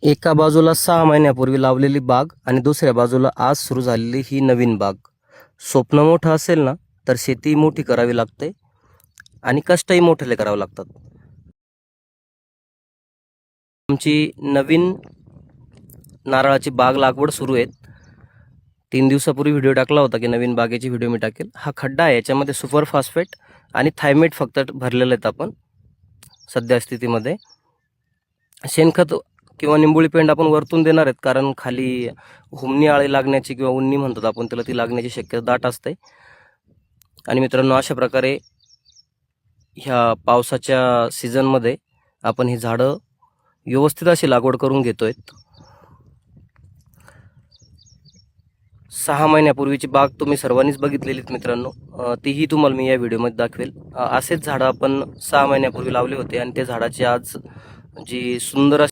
एका बाजूला 6 महिन्यापूर्वी लावलेली बाग आणि दुसऱ्या बाजूला आज सुरू झालेली ही नवीन बाग. स्वप्न मोठं असेल ना, तर शेती मोठी करावी लागते आणि कष्टही मोठे करावे लागतात. आमची नवीन नारळाची बाग लागवड सुरू आहे. 3 दिवसापूर्वी व्हिडिओ टाकला होता की नवीन बागेची व्हिडिओ मी टाकेल. हा खड्डा आहे, याच्यामध्ये सुपर फॉस्फेट आणि थायमेट फक्त भरलेलं आहेत आपण सध्या स्थितीमध्ये. शेणखत किंवा निंबोळी पेंड आपण वरतून देणार आहेत, कारण खाली हुमणी आळी लागण्याची किंवा उन्नी म्हणतात आपण त्याला, ती लागण्याची शक्यता दाट असते. आणि मित्रांनो, अशा प्रकारे ह्या पावसाच्या सीझनमध्ये आपण ही झाडं व्यवस्थित अशी लागवड करून घेतोय. 6 महिन्यापूर्वीची बाग तुम्ही सर्वांनीच बघितलेलीत मित्रांनो, तीही तुम्हाला मी या व्हिडिओमध्ये दाखवेल. असेच झाडं आपण 6 महिन्यापूर्वी लावले होते आणि त्या झाडाची आज जी सुंदर